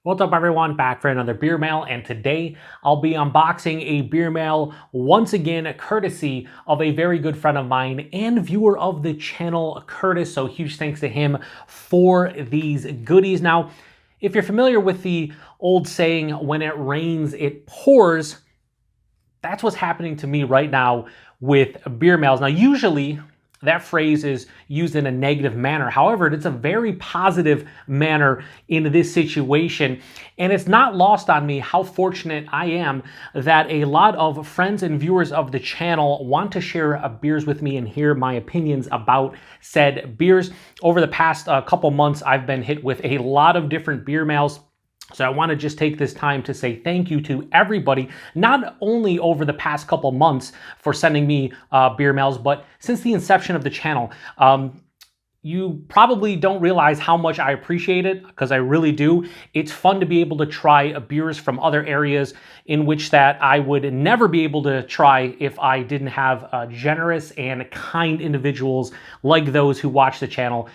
What's up everyone, back for another beer mail, and today I'll be unboxing a beer mail once again courtesy of a very good friend of mine and viewer of the channel, Curtis, so huge thanks to him for these goodies. Now, if you're familiar with the old saying, when it rains, it pours, that's what's happening to me right now with beer mails. Now, usually that phrase is used in a negative manner. However, it's a very positive manner in this situation. And it's not lost on me how fortunate I am that a lot of friends and viewers of the channel want to share beers with me and hear my opinions about said beers. Over the past couple months, I've been hit with a lot of different beer mails. So I want to just take this time to say thank you to everybody, not only over the past couple months for sending me beer mails, but since the inception of the channel. You probably don't realize how much I appreciate it, because I really do. It's fun to be able to try beers from other areas in which that I would never be able to try if I didn't have generous and kind individuals like those who watch the channel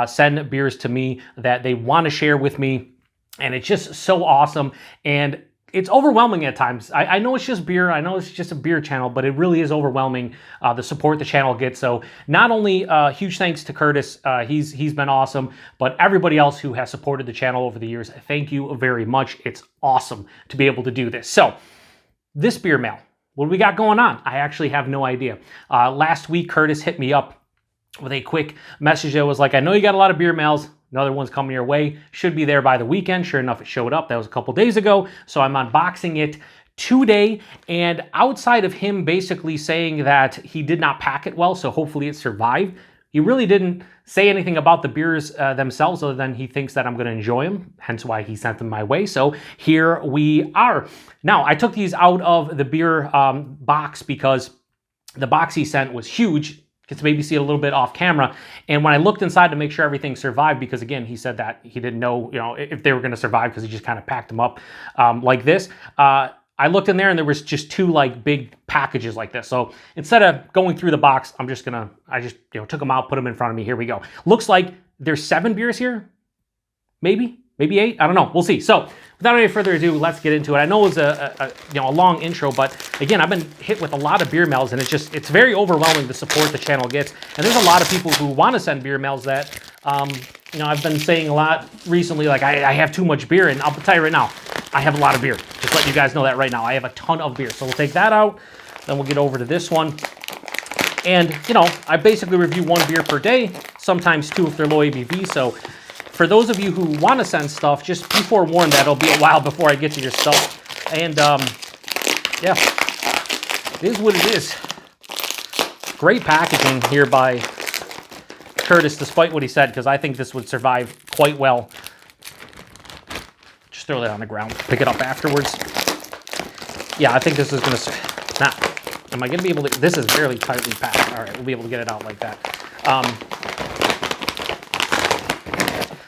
send beers to me that they want to share with me. And it's just so awesome, and it's overwhelming at times. I know it's just beer, I know it's just a beer channel, but it really is overwhelming, the support the channel gets. So not only huge thanks to Curtis, he's been awesome, but everybody else who has supported the channel over the years, thank you very much. It's awesome to be able to do this. So this beer mail, what do we got going on? I actually have no idea. Last week, Curtis hit me up with a quick message that was like, I know you got a lot of beer mails. Another one's coming your way. Should be there by the weekend. Sure enough, it showed up. That was a couple days ago. So I'm unboxing it today. And outside of him basically saying that he did not pack it well, so hopefully it survived, he really didn't say anything about the beers themselves other than he thinks that I'm going to enjoy them, hence why he sent them my way. So here we are. Now, I took these out of the beer box because the box he sent was huge. Get to maybe see it a little bit off camera. And when I looked inside to make sure everything survived, because again, he said that he didn't know, if they were going to survive because he just kind of packed them up like this. I looked in there and there was just two like big packages like this. So instead of going through the box, I just took them out, put them in front of me. Here we go. Looks like there's 7 beers here. Maybe 8. I don't know. We'll see. So without any further ado, let's get into it. I know it was a long intro, but again, I've been hit with a lot of beer mails, and it's very overwhelming the support the channel gets. And there's a lot of people who want to send beer mails that I've been saying a lot recently, like I have too much beer, and I'll tell you right now, I have a lot of beer. Just let you guys know that right now. I have a ton of beer. So we'll take that out, then we'll get over to this one. And I basically review 1 beer per day, sometimes 2 if they're low ABV. So for those of you who want to send stuff, just be forewarned that it'll be a while before I get to your stuff. And yeah, it is what it is. Great packaging here by Curtis, despite what he said, because I think this would survive quite well. Just throw that on the ground, pick it up afterwards. Yeah, I think this is going to... am I going to be able to... This is barely tightly packed. All right, we'll be able to get it out like that.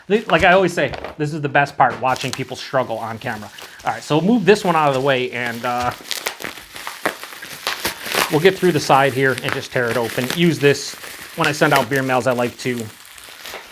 Like I always say, this is the best part, watching people struggle on camera. All right, so we'll move this one out of the way, and we'll get through the side here and just tear it open. Use this. When I send out beer mails, I like to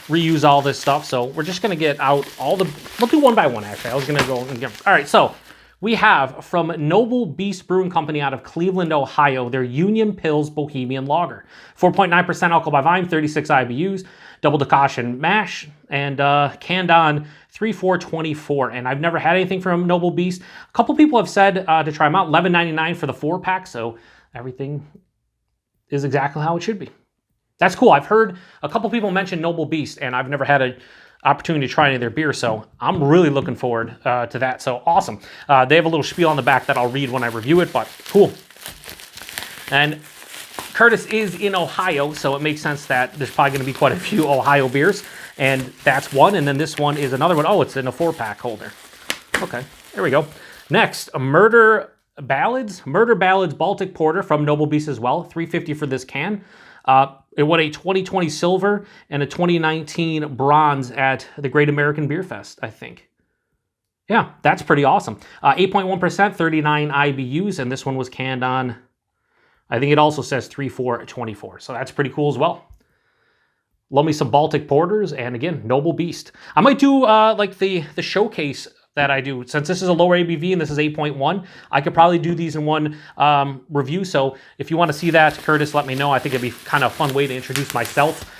reuse all this stuff. So we're just going to get out all the... We'll do one by one, actually. I was going to go and get... All right, so we have from Noble Beast Brewing Company out of Cleveland, Ohio, their Union Pils Bohemian Lager. 4.9% alcohol by volume, 36 IBUs. Double decoction mash, and canned on 3/4/24. And I've never had anything from Noble Beast. A couple people have said to try them out. $11.99 for the 4-pack, so everything is exactly how it should be. That's cool. I've heard a couple people mention Noble Beast, and I've never had an opportunity to try any of their beer, so I'm really looking forward to that. So awesome. They have a little spiel on the back that I'll read when I review it, but cool. And Curtis is in Ohio, so it makes sense that there's probably going to be quite a few Ohio beers, and that's one, and then this one is another one. Oh, it's in a 4-pack holder. Okay, there we go. Next, Murder Ballads Baltic Porter from Noble Beast as well. $3.50 for this can. It won a 2020 silver and a 2019 bronze at the Great American Beer Fest, I think. Yeah, that's pretty awesome. 8.1%, 39 IBUs, and this one was canned on... I think it also says 3/4/24, so that's pretty cool as well. Love me some Baltic Porters, and again, Noble Beast. I might do like the showcase that I do. Since this is a lower ABV and this is 8.1, I could probably do these in one review. So if you want to see that, Curtis, let me know. I think it'd be kind of a fun way to introduce myself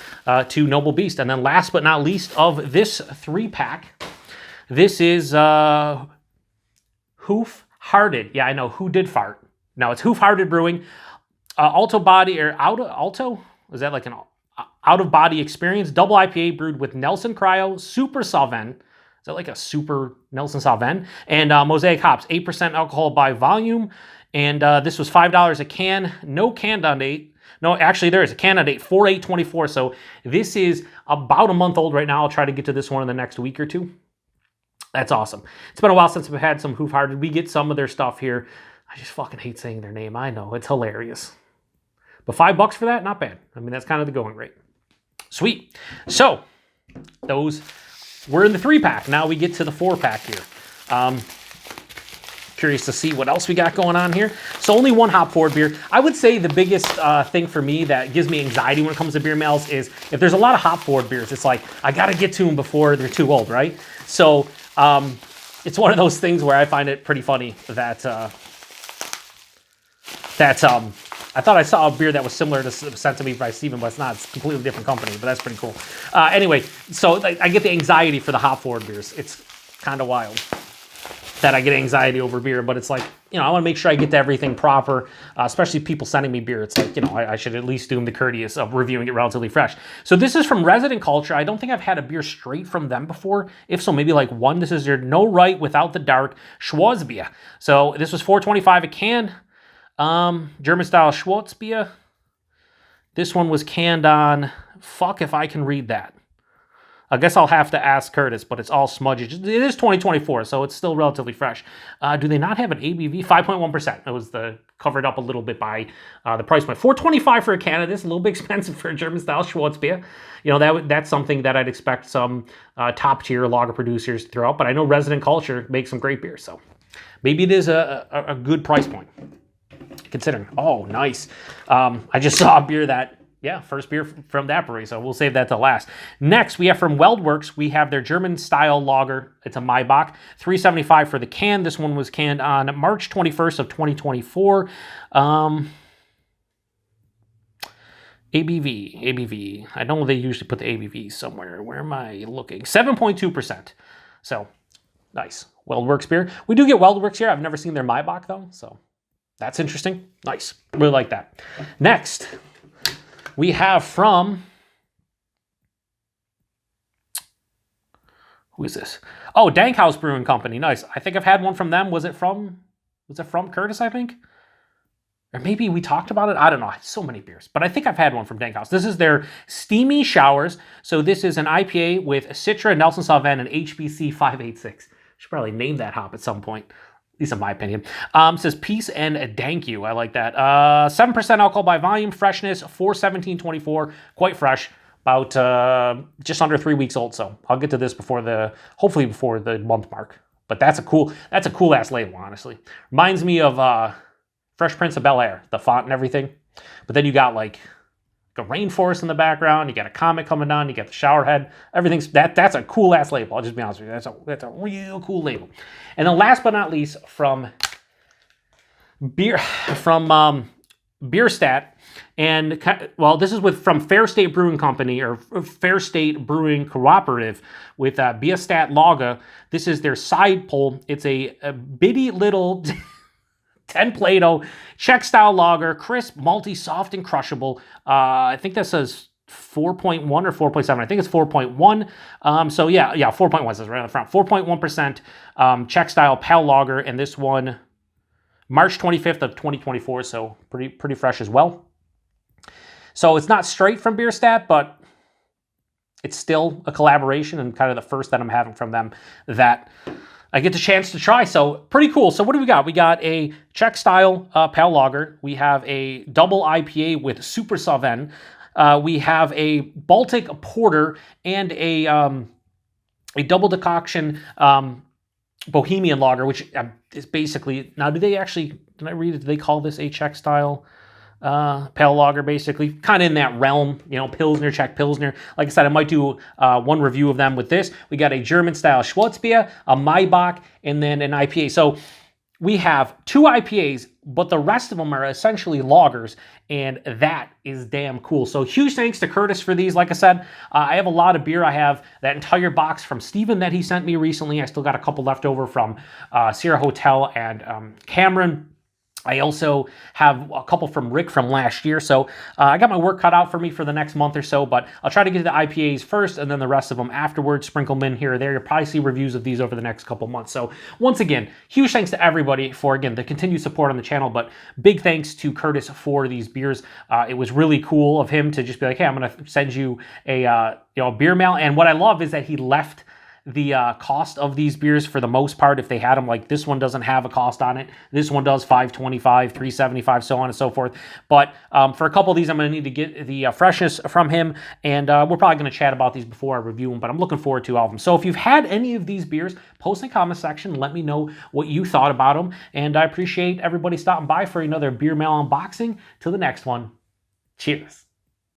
to Noble Beast. And then last but not least of this 3-pack, this is Hoof Hearted. Yeah, I know, who did fart? No, it's Hoof Hearted Brewing. Alto Body, or Alto? Is that like an out-of-body experience? Double IPA brewed with Nelson Cryo, Super Sauvin. Is that like a Super Nelson Sauvin? And Mosaic hops, 8% alcohol by volume. And this was $5 a can. No can date. No, actually there is a can date, 4/8/24. So this is about a month old right now. I'll try to get to this one in the next week or two. That's awesome. It's been a while since we've had some Hoof Hearted. We get some of their stuff here. I just fucking hate saying their name. I know, it's hilarious. But $5 for that, not bad. I mean, that's kind of the going rate. Sweet. So, those were in the 3-pack. Now we get to the 4-pack here. Curious to see what else we got going on here. So only one hop forward beer. I would say the biggest thing for me that gives me anxiety when it comes to beer mails is if there's a lot of hop forward beers, it's like, I got to get to them before they're too old, right? So it's one of those things where I find it pretty funny that I thought I saw a beer that was similar to Sent to Me by Steven, but it's not. It's a completely different company, but that's pretty cool. Anyway, so I get the anxiety for the hop forward beers. It's kind of wild that I get anxiety over beer, but it's like, you know, I want to make sure I get to everything proper, especially people sending me beer. It's like, you know, I should at least do them the courteous of reviewing it relatively fresh. So this is from Resident Culture. I don't think I've had a beer straight from them before. If so, maybe like one. This is their No Right Without the Dark Schwarzbier. So this was $4.25 a can. German style Schwarzbier. This one was canned on, fuck if I can read that. I guess I'll have to ask Curtis, but it's all smudgy. It is 2024, so it's still relatively fresh. Do they not have an ABV? 5.1%. It was covered up a little bit by the price point. $4.25 for a can of this, a little bit expensive for a German style Schwarzbier. You know, that's something that I'd expect some top tier lager producers to throw out, but I know Resident Culture makes some great beer, so maybe it is a good price point. Considering. Oh, nice. I just saw a beer that, yeah, first beer from that brewery, so we'll save that to last. Next, we have from Weldworks, we have their German-style lager. It's a Maibach, $3.75 for the can. This one was canned on March 21st of 2024. ABV. I know they usually put the ABV somewhere. Where am I looking? 7.2%. So, nice. Weldworks beer. We do get Weldworks here. I've never seen their Maibach, though, so that's interesting. Nice. Really like that. Next, we have from... Who is this? Oh, Dankhouse Brewing Company. Nice. I think I've had one from them. Was it from Curtis, I think? Or maybe we talked about it. I don't know. So many beers. But I think I've had one from Dankhouse. This is their Steamy Showers. So this is an IPA with Citra, Nelson Sauvin, and HBC 586. Should probably name that hop at some point. At least in my opinion. It says peace and thank you. I like that. 7% alcohol by volume, freshness, 4/17/24. Quite fresh. About just under 3 weeks old. So I'll get to this hopefully before the month mark. But that's a cool ass label, honestly. Reminds me of Fresh Prince of Bel-Air, the font and everything. But then you got like a rainforest in the background. You got a comet coming down. You got the shower head. Everything's that's a cool ass label. I'll just be honest with you. That's a real cool label. And then last but not least, from Bierstat, and well, this is from Fair State Brewing Company or Fair State Brewing Cooperative with Bierstat Lager. This is their side pull. It's a bitty little 10 Plato Czech style lager, crisp, malty, soft, and crushable. I think that says 4.1 or 4.7. I think it's 4.1. So yeah, 4.1 says right on the front. 4.1% Czech style pale lager, and this one March 25th of 2024. So pretty fresh as well. So it's not straight from Bierstat, but it's still a collaboration and kind of the first that I'm having from them that I get the chance to try. So pretty cool. So what do we got? We got a Czech style pale lager. We have a double IPA with Super Sauvin. We have a Baltic porter and a double decoction Bohemian lager, which is basically, now did I read it? Do they call this a Czech style pale lager, basically, kind of in that realm, you know, Pilsner, Czech Pilsner. Like I said, I might do one review of them with this. We got a German-style Schwarzbier, a Maibach, and then an IPA. So we have 2 IPAs, but the rest of them are essentially lagers, and that is damn cool. So huge thanks to Curtis for these. Like I said, I have a lot of beer. I have that entire box from Steven that he sent me recently. I still got a couple left over from Sierra Hotel and Cameron. I also have a couple from Rick from last year, so I got my work cut out for me for the next month or so, but I'll try to get to the IPAs first and then the rest of them afterwards, sprinkle them in here or there. You'll probably see reviews of these over the next couple months. So once again, huge thanks to everybody for, again, the continued support on the channel, but big thanks to Curtis for these beers. It was really cool of him to just be like, hey, I'm going to send you a beer mail, and what I love is that he left the cost of these beers for the most part. If they had them, like this one doesn't have a cost on it, this one does, $5.25, $3.75, so on and so forth. But for a couple of these, I'm going to need to get the freshness from him, and we're probably going to chat about these before I review them, but I'm looking forward to all of them. So if you've had any of these beers, post in the comment section, let me know what you thought about them, and I appreciate everybody stopping by for another beer mail unboxing. Till the next one, cheers.